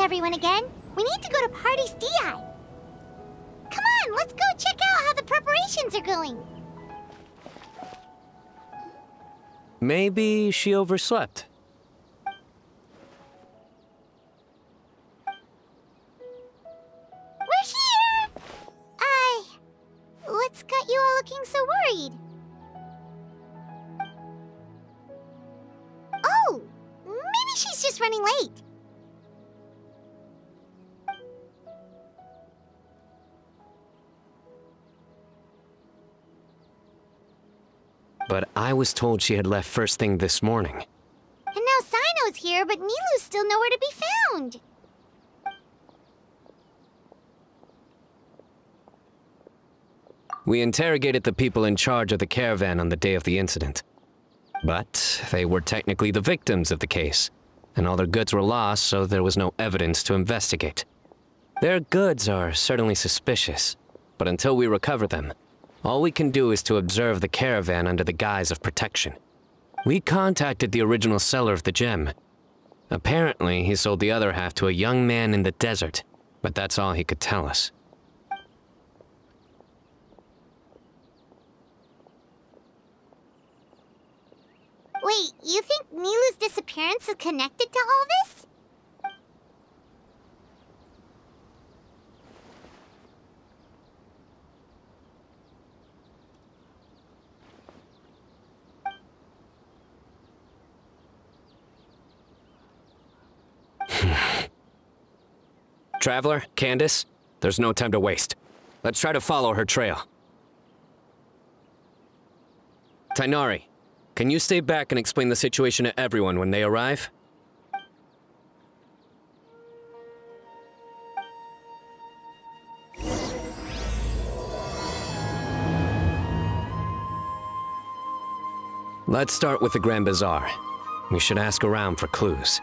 everyone again. We need to go to Party's DI. Come on, let's go check out how the preparations are going. Maybe she overslept. We're here! What's got you all looking so worried? Oh, maybe she's just running late. But I was told she had left first thing this morning. And now Sino's here, but Nilu's still nowhere to be found. We interrogated the people in charge of the caravan on the day of the incident. But they were technically the victims of the case, and all their goods were lost, so there was no evidence to investigate. Their goods are certainly suspicious, but until we recover them, all we can do is to observe the caravan under the guise of protection. We contacted the original seller of the gem. Apparently, he sold the other half to a young man in the desert, but that's all he could tell us. Wait, you think Nilu's disappearance is connected to all this? Traveler, Candace, there's no time to waste. Let's try to follow her trail. Tainari, can you stay back and explain the situation to everyone when they arrive? Let's start with the Grand Bazaar. We should ask around for clues.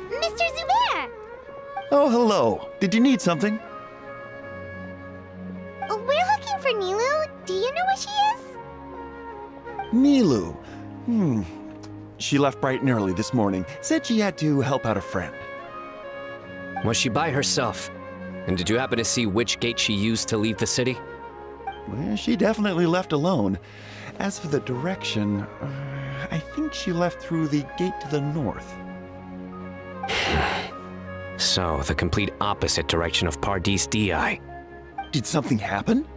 Mr. Zubair! Oh, hello. Did you need something? We're looking for Nilu. Do you know where she is? Nilu. She left bright and early this morning. Said she had to help out a friend. Was she by herself? And did you happen to see which gate she used to leave the city? Well, she definitely left alone. As for the direction, I think she left through the gate to the north. So, the complete opposite direction of Pardees DI. Did something happen?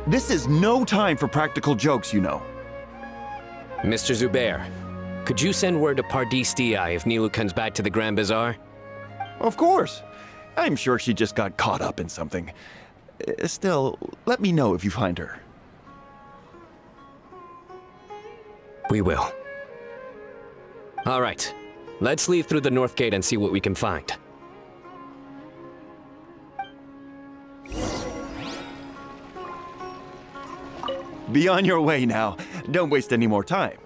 This is no time for practical jokes, you know. Mr. Zubair, could you send word to Pardees DI if Nilu comes back to the Grand Bazaar? Of course. I'm sure she just got caught up in something. Still, let me know if you find her. We will. All right. Let's leave through the north gate and see what we can find. Be on your way now. Don't waste any more time.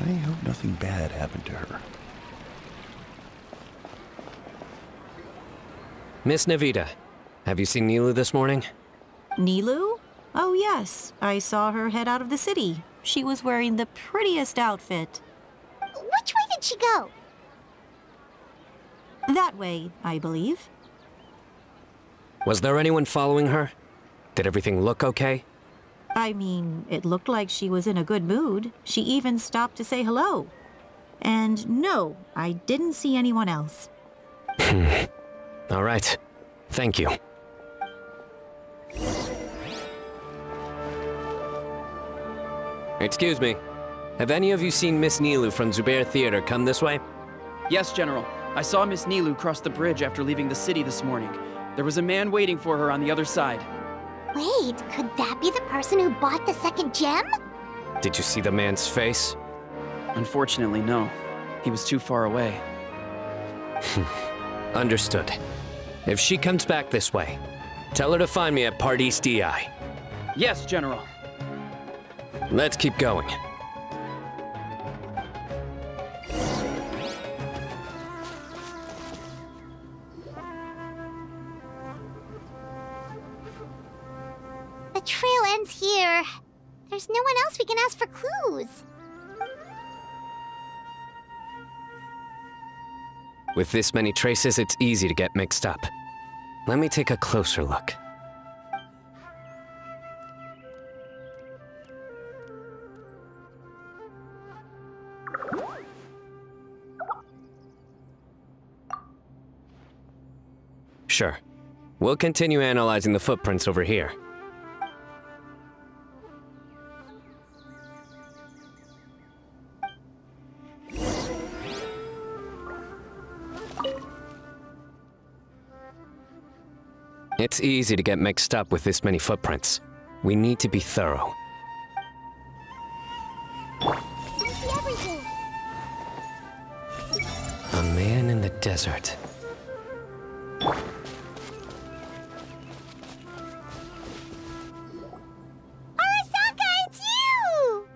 I hope nothing bad happened to her. Miss Navita, have you seen Nilu this morning? Nilu? Oh yes, I saw her head out of the city. She was wearing the prettiest outfit. Which way did she go? That way, I believe. Was there anyone following her? Did everything look okay? I mean, it looked like she was in a good mood. She even stopped to say hello. And no, I didn't see anyone else. All right. Thank you. Excuse me. Have any of you seen Miss Nilu from Zubair Theater come this way? Yes, General. I saw Miss Nilu cross the bridge after leaving the city this morning. There was a man waiting for her on the other side. Wait, could that be the person who bought the second gem? Did you see the man's face? Unfortunately, no. He was too far away. Understood. If she comes back this way, tell her to find me at Pardees DI. Yes, General. Let's keep going. The trail ends here. There's no one else we can ask for clues. With this many traces, it's easy to get mixed up. Let me take a closer look. Sure. We'll continue analyzing the footprints over here. It's easy to get mixed up with this many footprints. We need to be thorough. I see everything. A man in the desert. Arasaka, it's you!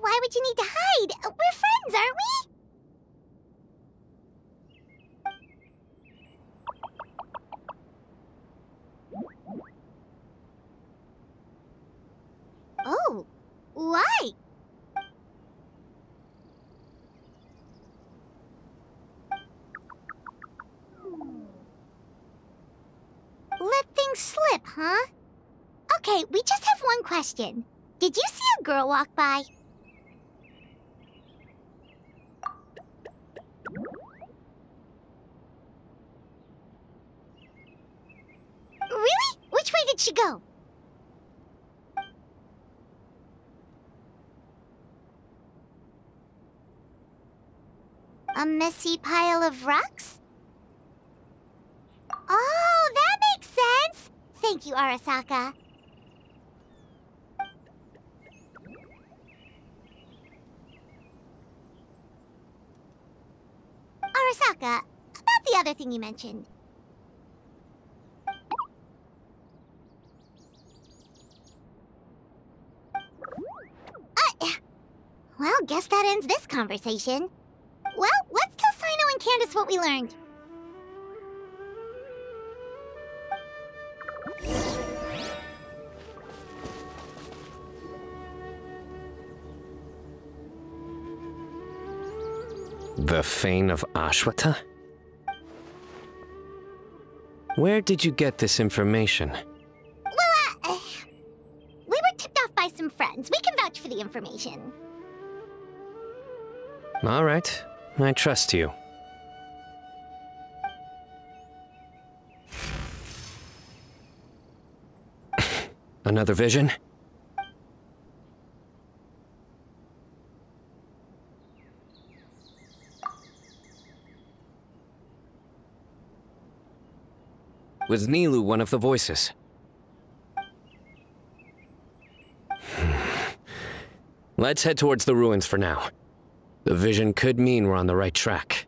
Why would you need to hide? We're friends, aren't we? Oh, why? Let things slip, huh? Okay, we just have one question. Did you see a girl walk by? Really? Which way did she go? A messy pile of rocks? Oh, that makes sense! Thank you, Arasaka. Arasaka, about the other thing you mentioned. Well, guess that ends this conversation. Well, let's tell Sino and Candace what we learned. The Fane of Ashwata? Where did you get this information? Well, we were tipped off by some friends. We can vouch for the information. All right, I trust you. Another vision? Was Nilu one of the voices? Let's head towards the ruins for now. The vision could mean we're on the right track.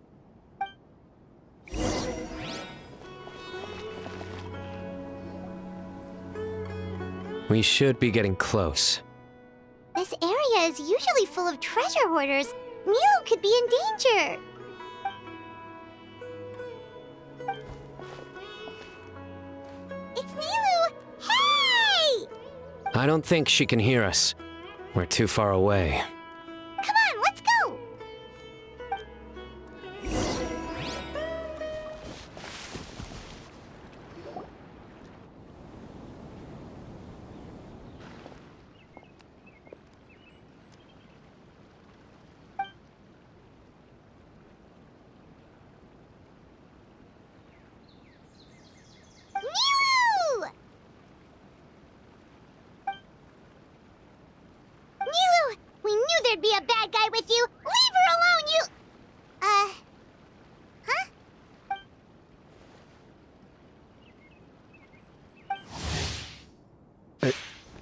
We should be getting close. This area is usually full of treasure hoarders. Nilu could be in danger. It's Nilu! Hey! I don't think she can hear us. We're too far away. Come on, let's go! Nilu! Nilu! We knew there'd be a bad guy with you! Leave her alone, you... Huh?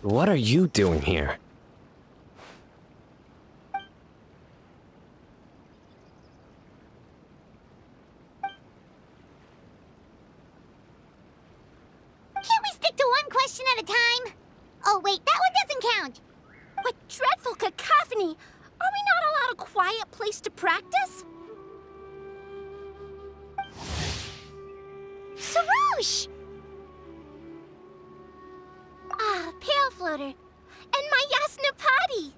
What are you doing here? Can't we stick to one question at a time? Oh wait, that one doesn't count! What dreadful cacophony! Are we not allowed a quiet place to practice? Sarouche! Ah, Pale Floater. And my Yasnapati!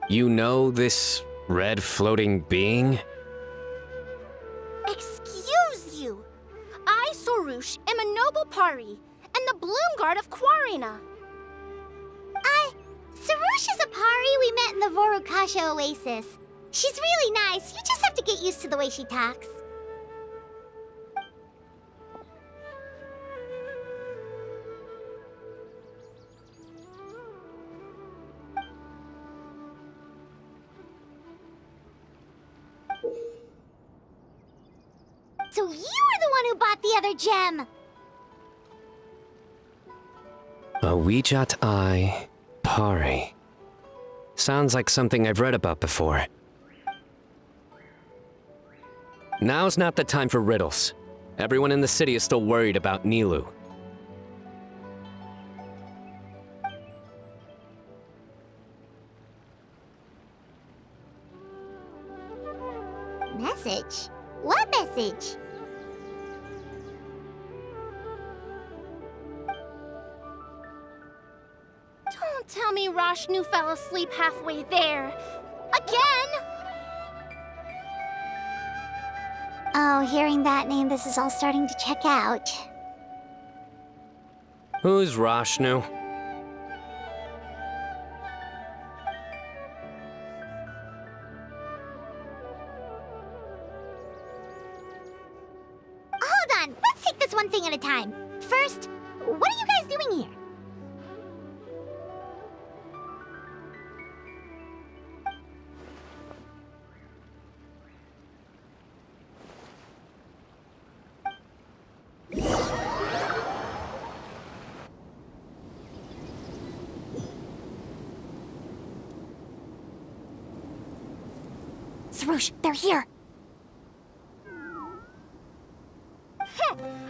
You know this red floating being? Excuse you! I, Sarouche, am a noble pari, and the Bloom Guard of Quarina. Sarouche is a pari we met in the Vorukasha Oasis. She's really nice, you just have to get used to the way she talks. So you were the one who bought the other gem! Awijat I Pari. Sounds like something I've read about before. Now's not the time for riddles. Everyone in the city is still worried about Nilou. Message? What message? Don't tell me Rashnu fell asleep halfway there. Again! Oh, hearing that name, this is all starting to check out. Who's Rashnu? Hold on, let's take this one thing at a time. First, what are you guys doing here? Sarouche, they're here!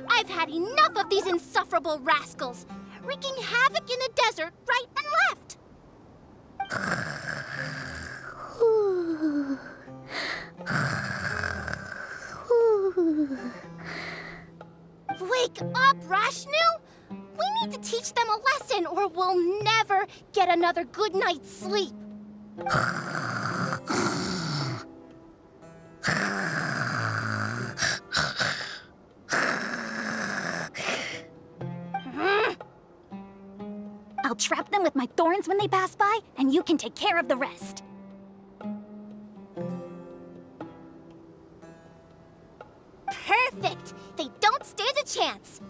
I've had enough of these insufferable rascals, wreaking havoc in the desert right and left! Wake up, Rashnu! We need to teach them a lesson or we'll never get another good night's sleep! I'll trap them with my thorns when they pass by, and you can take care of the rest. Perfect! They don't stand a chance!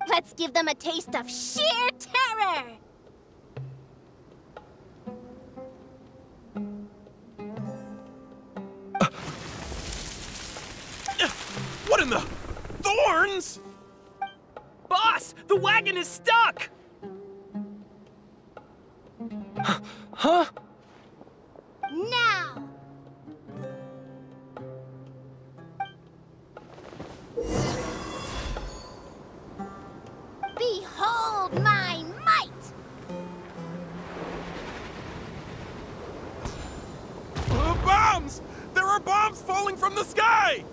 Let's give them a taste of sheer terror! What in the... thorns?! Boss! The wagon is stuck! Huh? Now! Behold my might! Bombs! There are bombs falling from the sky!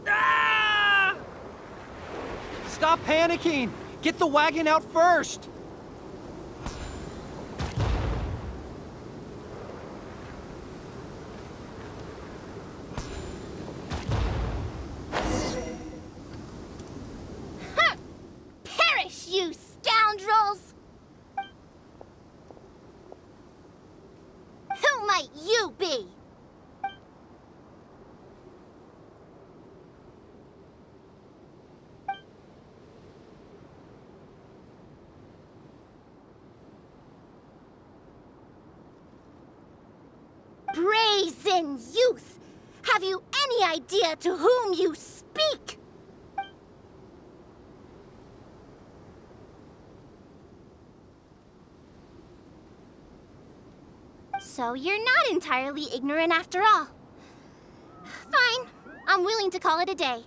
Ah! Stop panicking! Get the wagon out first! Huh! Perish, you scoundrels! Who might you be? Brazen youth! Have you any idea to whom you speak? So you're not entirely ignorant after all. Fine, I'm willing to call it a day.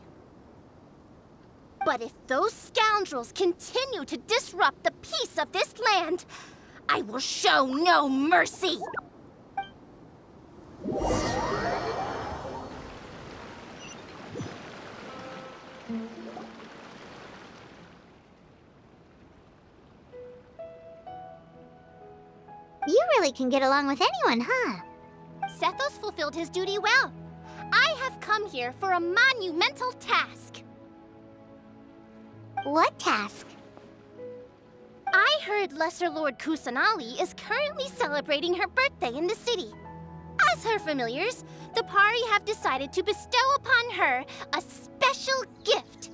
But if those scoundrels continue to disrupt the peace of this land, I will show no mercy! really can get along with anyone, huh? Sethos fulfilled his duty well. I have come here for a monumental task. What task? I heard Lesser Lord Kusanali is currently celebrating her birthday in the city. As her familiars, the Pari have decided to bestow upon her a special gift.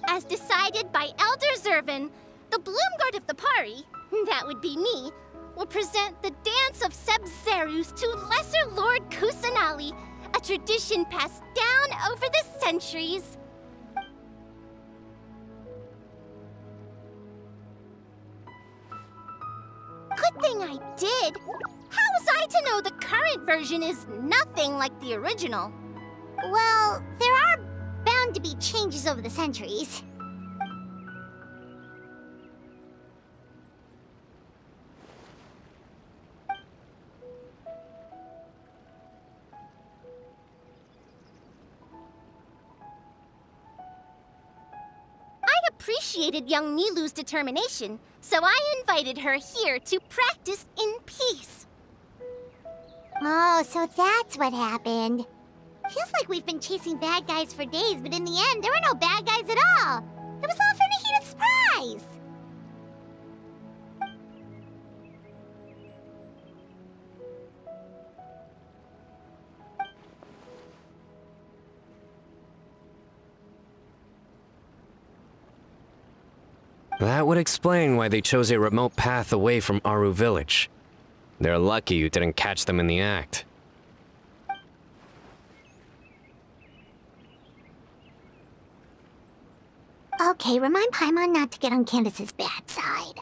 As decided by Elder Zervin, the Bloomguard of the Pari, that would be me, will present the Dance of Sebzerus to Lesser Lord Kusanali, a tradition passed down over the centuries. Good thing I did. How was I to know the current version is nothing like the original? Well, there are bound to be changes over the centuries. I appreciated young Nilu's determination, so I invited her here to practice in peace. Oh, so that's what happened. Feels like we've been chasing bad guys for days, but in the end, there were no bad guys at all. It was all for Nahita's surprise. That would explain why they chose a remote path away from Aru village. They're lucky you didn't catch them in the act. Okay, remind Paimon not to get on Candace's bad side.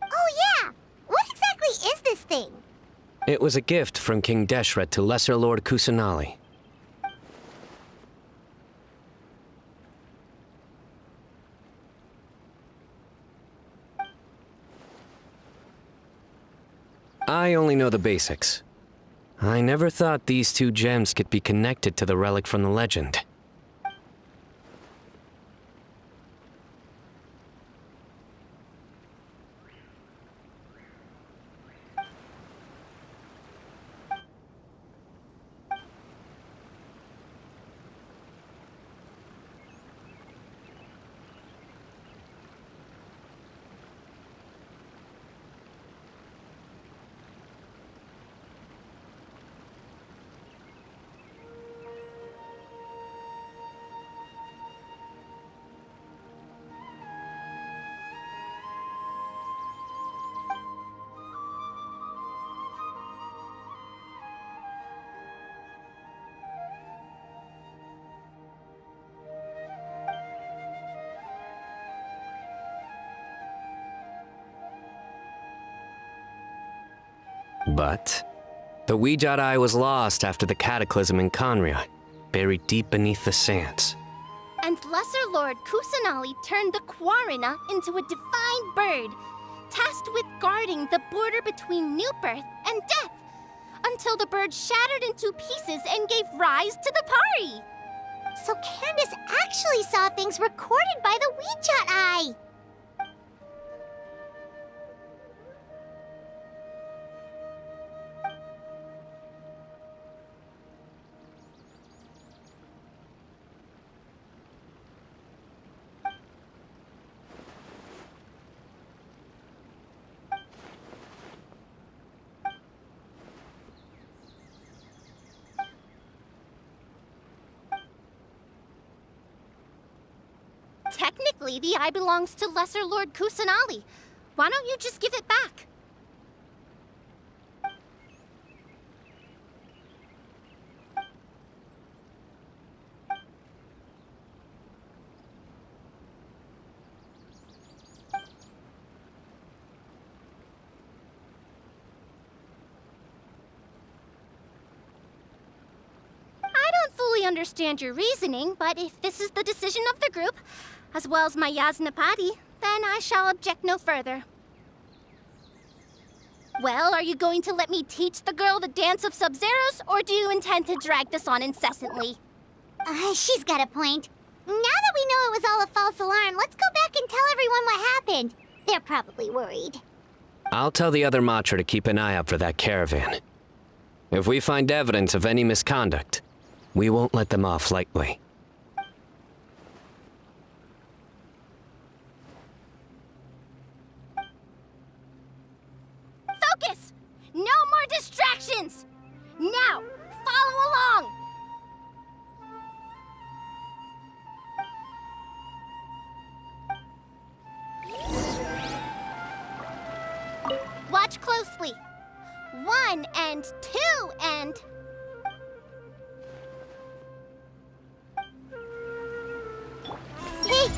Oh yeah! What exactly is this thing? It was a gift from King Deshret to Lesser Lord Kusanali. I only know the basics. I never thought these two gems could be connected to the relic from the legend. But the Ouijat Eye was lost after the cataclysm in Conria, buried deep beneath the sands. And Lesser Lord Kusanali turned the Quarina into a divine bird, tasked with guarding the border between new birth and death, until the bird shattered into pieces and gave rise to the Pari. So Candace actually saw things recorded by the Ouijat Eye! Technically, the eye belongs to Lesser Lord Kusanali. Why don't you just give it back? I don't fully understand your reasoning, but if this is the decision of the group, as well as my Yasnapati, then I shall object no further. Well, are you going to let me teach the girl the Dance of Sub-Zeros, or do you intend to drag this on incessantly? She's got a point. Now that we know it was all a false alarm, let's go back and tell everyone what happened. They're probably worried. I'll tell the other Matra to keep an eye out for that caravan. If we find evidence of any misconduct, we won't let them off lightly. Focus! No more distractions! Now, follow along! Watch closely. 1 and 2 and... Hey!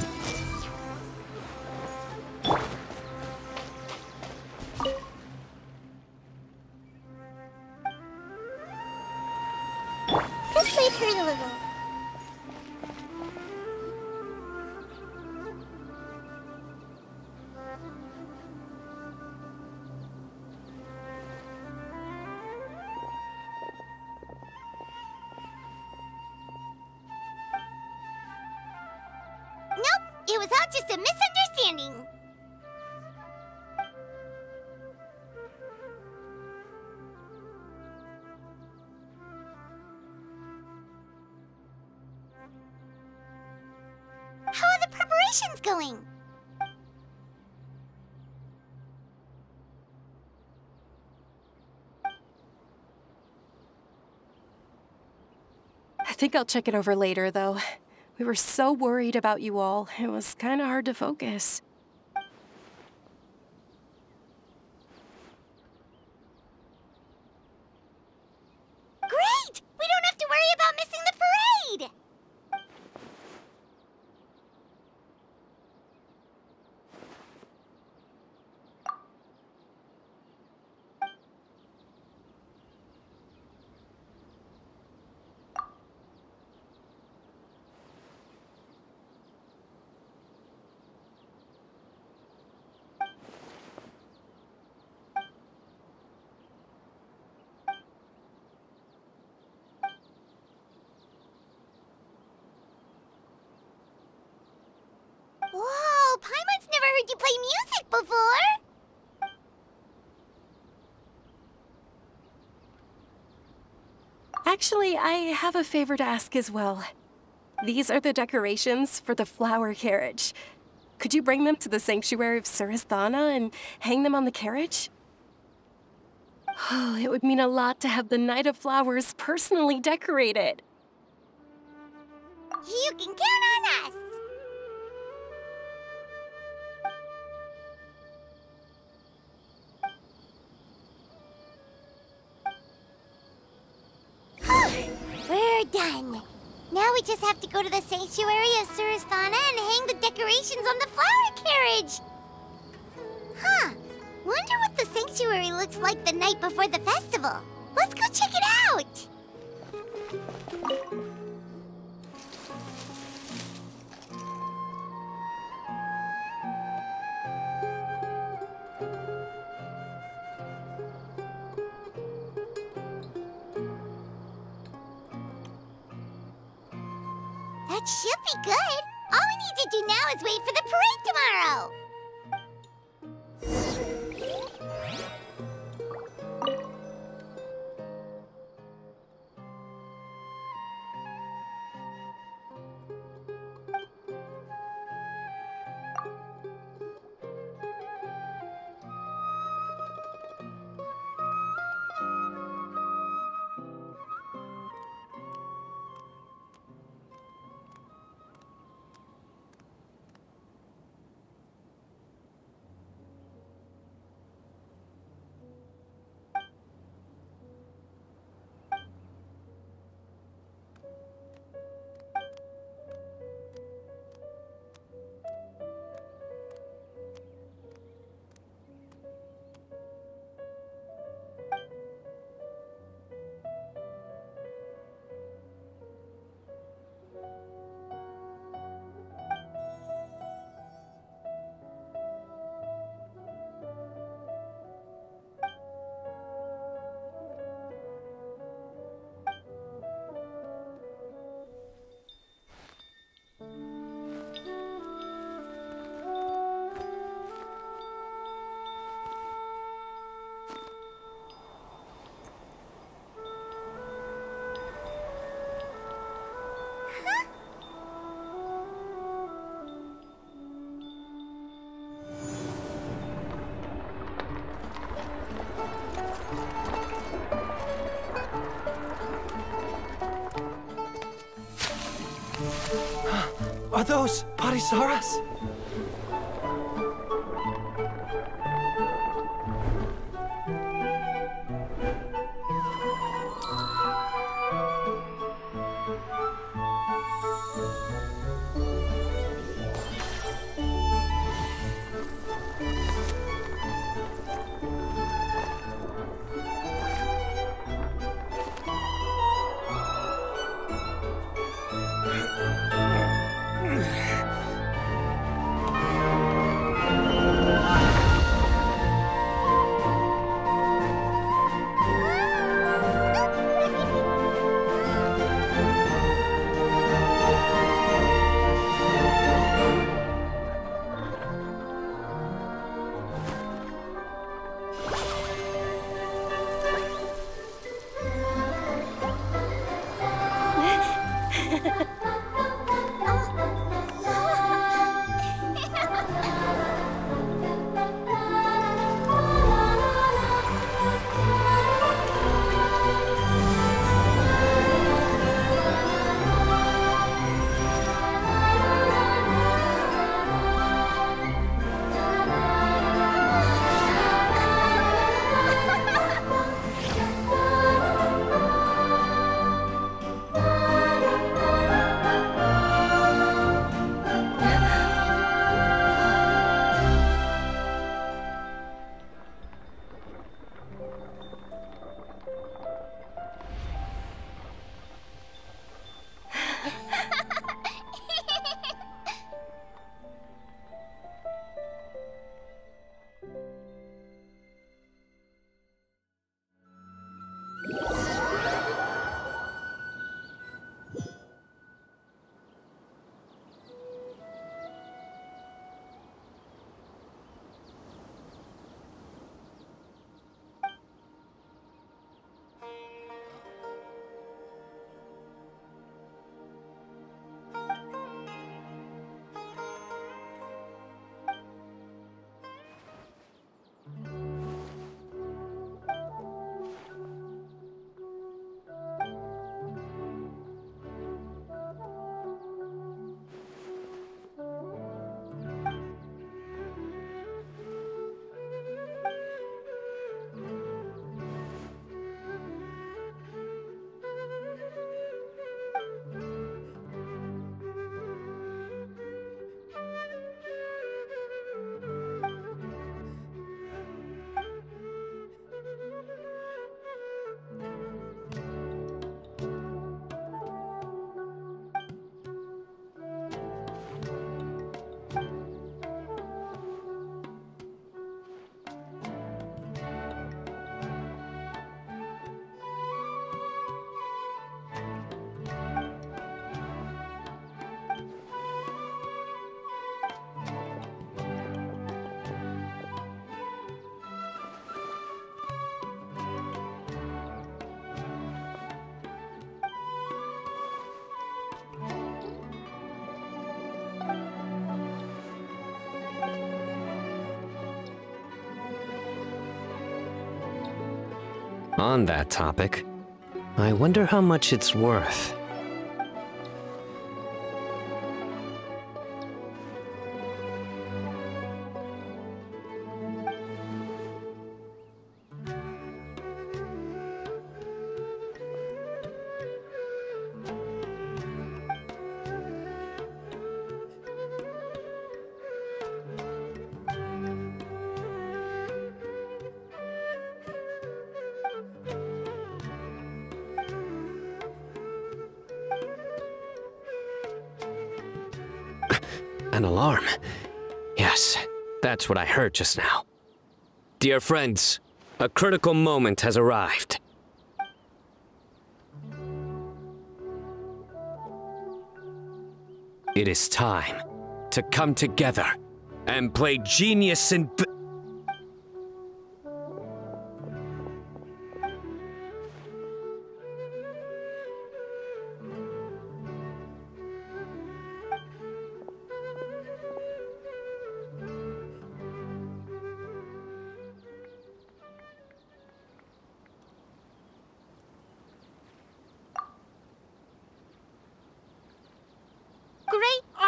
Just wait for a little. It was all just a misunderstanding. How are the preparations going? I think I'll check it over later, though. We were so worried about you all. It was kind of hard to focus. Great! We don't have to worry about missing the parade! Whoa, Paimon's never heard you play music before! Actually, I have a favor to ask as well. These are the decorations for the flower carriage. Could you bring them to the sanctuary of Surasthana and hang them on the carriage? Oh, it would mean a lot to have the Night of Flowers personally decorated. You can count on us! We're done. Now we just have to go to the sanctuary of Surasthana and hang the decorations on the flower carriage. Huh. Wonder what the sanctuary looks like the night before the festival. Let's go check it out. That should be good. All we need to do now is wait for the parade tomorrow. Are those Parisaras? On that topic, I wonder how much it's worth. An alarm. Yes, that's what I heard just now. Dear friends, a critical moment has arrived. It is time to come together and play genius in...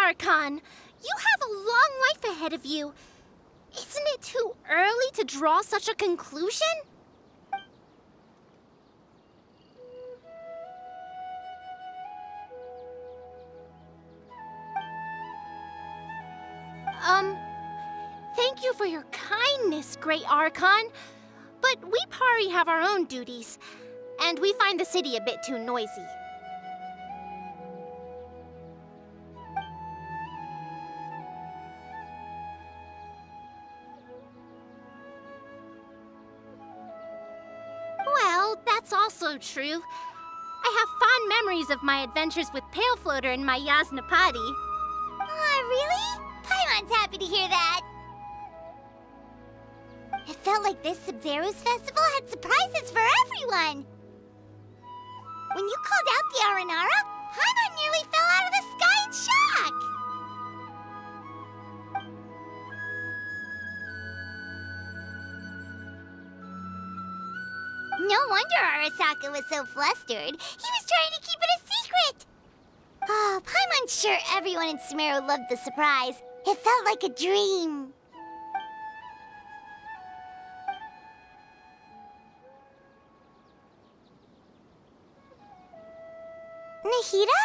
Archon. You have a long life ahead of you. Isn't it too early to draw such a conclusion? Thank you for your kindness, Great Archon. But we Pari have our own duties, and we find the city a bit too noisy. Well, that's also true. I have fond memories of my adventures with Pale Floater and my Yasnapati. Aw, really? Paimon's happy to hear that. It felt like this Sub-Zero's festival had surprises for everyone. When you called out the Aranara, Paimon nearly fell out of the sky in shock. No wonder Arasaka was so flustered. He was trying to keep it a secret. Oh, Paimon's sure everyone in Sumeru loved the surprise. It felt like a dream. Nahida?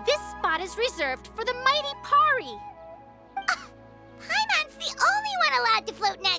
This spot is reserved for the mighty Pari. Paimon's the only one allowed to float in that